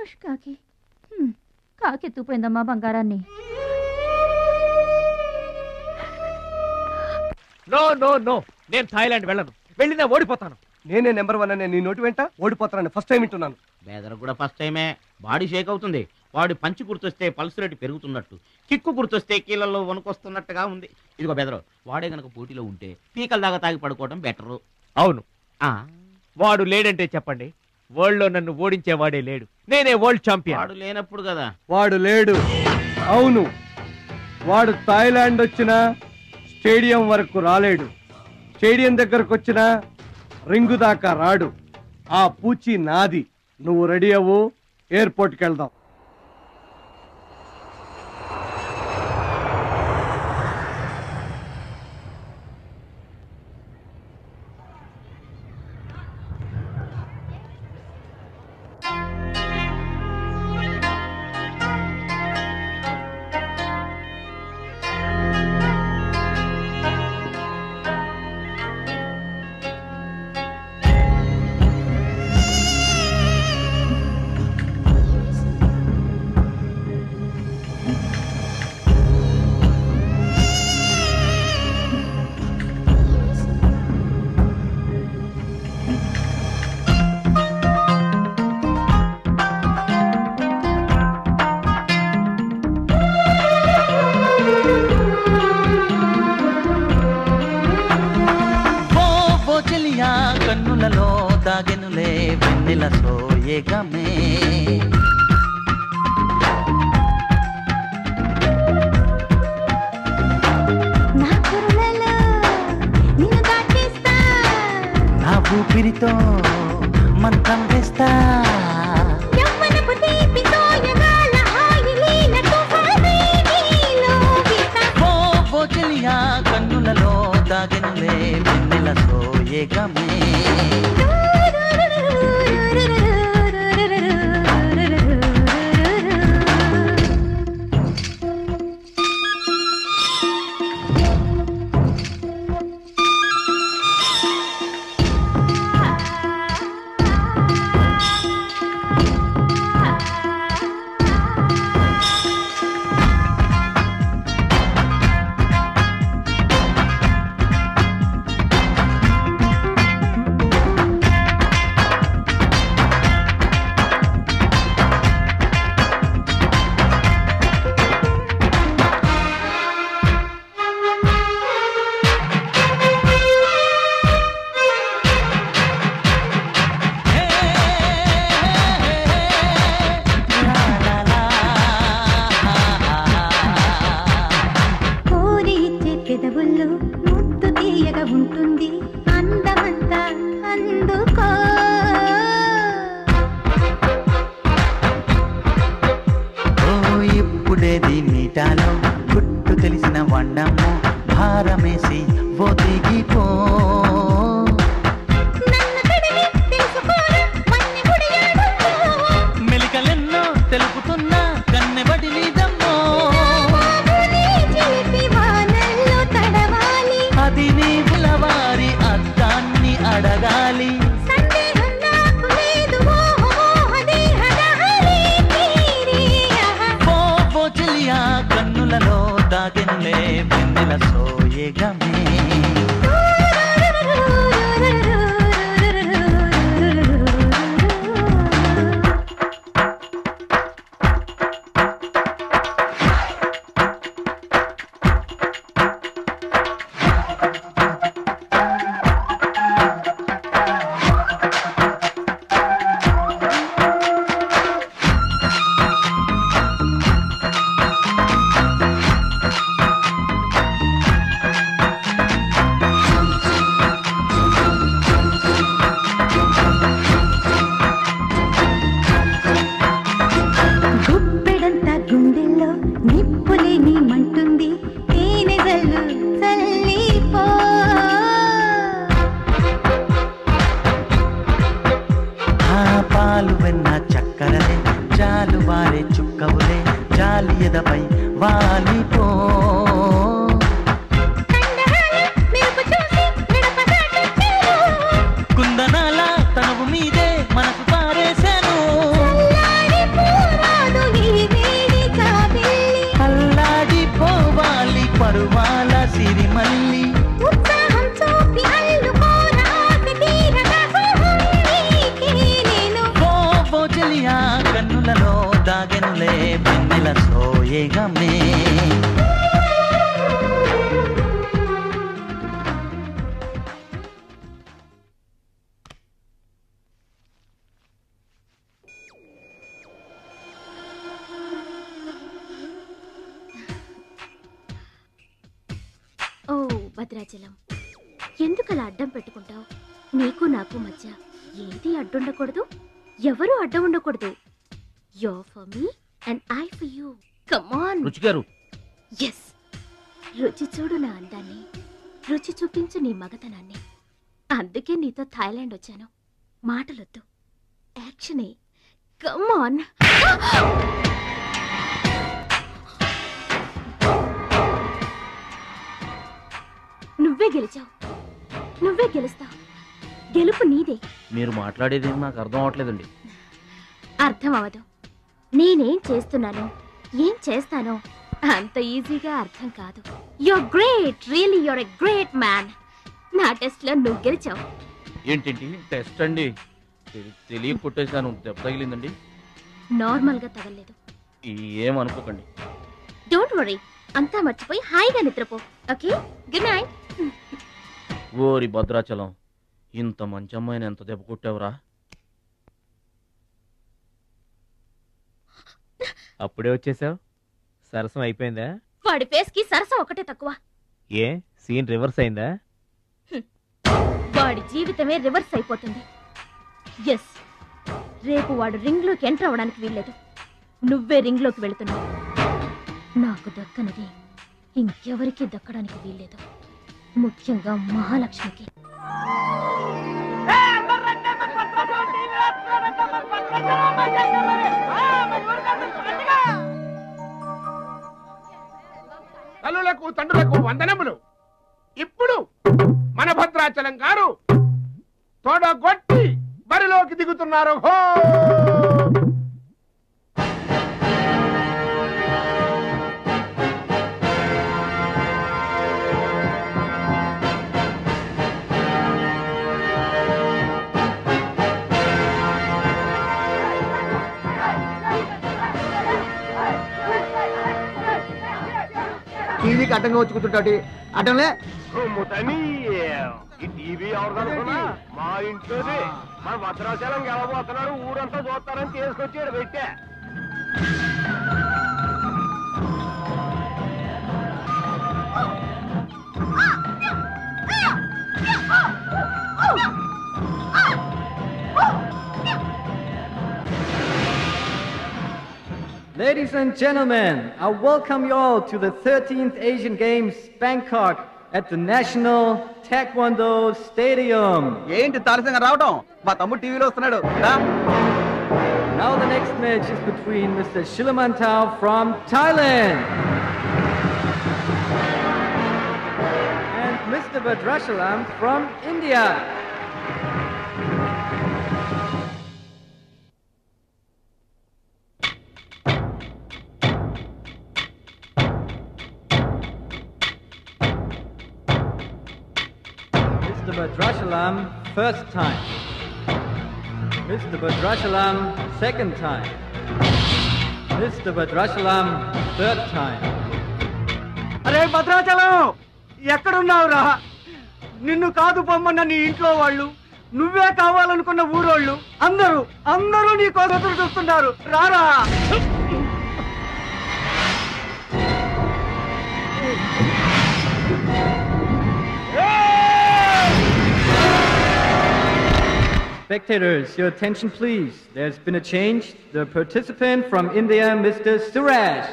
Hush కాకి కాకెత్తుపోయిందమ్మా బంగారాన్ని. No no no, నేను థాయిలాండ్ వెళ్ళను. వెళ్ళినా ఓడిపోతాను. నేనే నెంబర్ 1 అనే నీ నోటి వెంట ఓడిపోతానని ఫస్ట్ టైం వింటున్నాను. బేదర్ కూడా ఫస్ట్ టైమే. బాడీ షేక్ అవుతుంది. వాడి పంచి గుర్తొస్తే పల్స్ రేటు పెరుగుతున్నట్టు, కిక్కు గుర్తొస్తే కీళ్ళల్లో వణుకొస్తున్నట్టుగా ఉంది. ఇదిగో బెదరు, వాడే గనక పోటీలో ఉంటే పీకల దాకా తాగి పడుకోవడం బెటరు. అవును, వాడు లేడంటే చెప్పండి, వరల్డ్ లో నన్ను ఓడించేవాడే లేడు. నేనే వరల్డ్ ఛాంపియన్. వాడు లేనప్పుడు కదా. వాడు లేడు. అవును, వాడు థాయిలాండ్ వచ్చినా స్టేడియం వరకు రాలేడు. స్టేడియం దగ్గరకు వచ్చినా రింగు దాకా రాడు. ఆ పూచి నాది. నువ్వు రెడీ అవ్వు, ఎయిర్పోర్ట్కి వెళ్దాం. కన్నులలో దాగెనులే వెన్నెల సోయగమే. నా ఊపిరితో మంత్రం వేస్తా. కన్నులలో దాగెనులే వెన్నెల సోయగమే. గుట్టు తెలిసిన వండము భారమేసి ఒదిగిపో. మెలికలెన్నో తెలుపుతున్నా కన్నెబడి నీదమ్మో. అది నీ బులవారి అద్దాన్ని అడగాలి. కన్నులలో దాగెనులే వెన్నెల సోయగమే. పాలు వెన్న చక్కరలే జాలు వారే చుక్కవులే జాలి ఎదపై వాలిపో. కుందనాల తనువు మీదే మనసు పారేశాను. వెన్నెల సోయగమే. ఓ భద్రాచలం, ఎందుకలా అడ్డం పెట్టుకుంటావు? నీకు నాకు మధ్య ఏది అడ్డుండకూడదు, ఎవరు అడ్డం ఉండకూడదు. You for me and I for you. Come on. రుచి గారు. ఎస్, రుచి చూడు నా అందాన్ని, రుచి చూపించు నీ మగతనాన్ని. అందుకే నీతో థాయిలాండ్ వచ్చాను. మాటలొద్దు, యాక్షనే. Come on. నువ్వే గెలిచావు, నువ్వే గెలుస్తావు. గెలుపు నీదే. మీరు మాట్లాడేది నాకు అర్థం అవట్లేదండి. అర్థం అవదు. నేనేం చేస్తున్నానో, ఏం చేస్తానో అంత ఈజీగా అర్థం కాదు. You're great, really you're a great man. నా టెస్ట్ లో నువ్వు గెలిచావు. ఏంటండి టెస్ట్ అండి? తెలియ కొట్టేశాను, దెబ్బ తగిలిందండి. నార్మల్ గా తగలేదు. ఏమనుకోకండి. డోంట్ వరీ, అంతా మర్చిపోయి హాయిగా నిద్రపో. Okay, good night. ఓరి భద్రాచలం, ఇంత మంచి అమ్మాయిని ఎంత దెబ్బ కొట్టావురా? అప్పుడే వచ్చేసావు? సరసం అయిపోయిందా? వాడి ఫేస్ కి సరసం ఒకటే తక్కువ. ఏ సీన్ రివర్స్ అయిందా? వాడి జీవితమే రివర్స్ అయిపోతుంది. ఎస్, రేపు వాడు రింగ్ లోకి ఎంటర్ అవడానికి వీల్లేదు. నువ్వే రింగ్ లోకి వెళుతున్నావు. నాకు దక్కనిది ఇంకెవరికి దక్కడానికి వీల్లేదు, ముఖ్యంగా మహాలక్ష్మికి. తల్లులకు తండ్రులకు వందనములు. ఇప్పుడు మన భద్రాచలం గారు తోడగొట్టి బరిలోకి దిగుతున్నారు. హో! టీవీకి అడ్డంగా వచ్చి కూర్చుంటాడు అడ్డంలే. ఈ టీవీ ఎవరు? మా ఇంట్లోది. మన భద్రాచలం గెలబోతున్నాడు, ఊరంతా చూస్తారని తీసుకొచ్చాడు పెట్టా. Ladies and gentlemen, I welcome you all to the 13th Asian Games, Bangkok, at the National Taekwondo Stadium. ఏంటి తారసంగా రావడం? మా తమ్ముడు టీవీలో వస్తున్నాడు. Now the next match is between Mr. Shilamantau from Thailand and Mr. Badrashalam from India. Mr. Badrashalam, first time. Mr. Badrashalam, second time. Mr. Badrashalam, third time. అరే భద్రాచలం, ఎక్కడున్నావురా? నిన్ను కాదు పొమ్మన్న నీ ఇంట్లో వాళ్ళు, నువ్వే కావాలనుకున్న ఊరోళ్ళు అందరూ నీ కోసం ఎదురు చూస్తున్నారు. రారా. Spectators, your attention please. There's been a change. The participant from India, Mr. Suraj.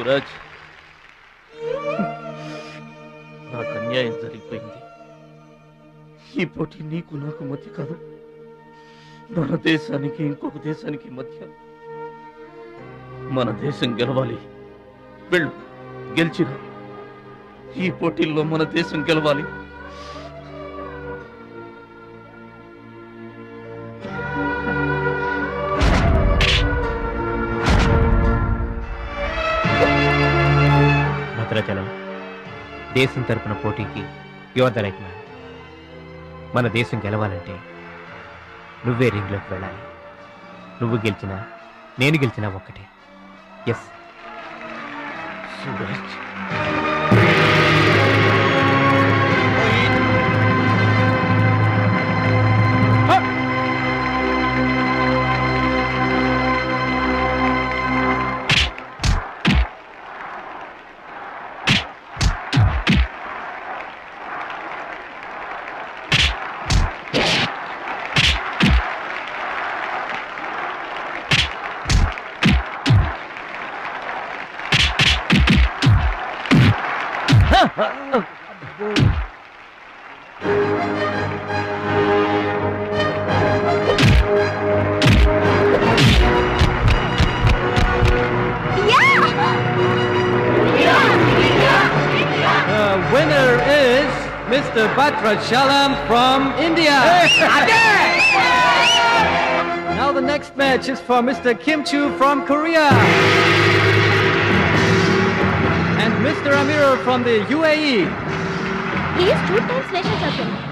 Suraj, నాకు అన్యాయం జరిగిపోయింది. ఈ పోటీ నీకు నాకు మధ్య కాదు, మన దేశానికి ఇంకొక దేశానికి మధ్య. మన దేశం గెలవాలి. వెళ్ళు, గెలిచిన ఈ పోటీల్లో మన దేశం గెలవాలి. భద్రాచలం, దేశం తరపున పోటీకి యువర్ ద రైట్ మ్యాన్. మన దేశం గెలవాలంటే నువ్వే రింగ్లోకి వెళ్ళాలి. నువ్వు గెలిచినా నేను గెలిచినా ఒక్కటే. Yes Suraj, winner is Mr. Bhadrachalam from India. Now the next match is for Mr. Kim Chu from Korea. And Mr. Amir from the UAE. He is 2 times nation champion.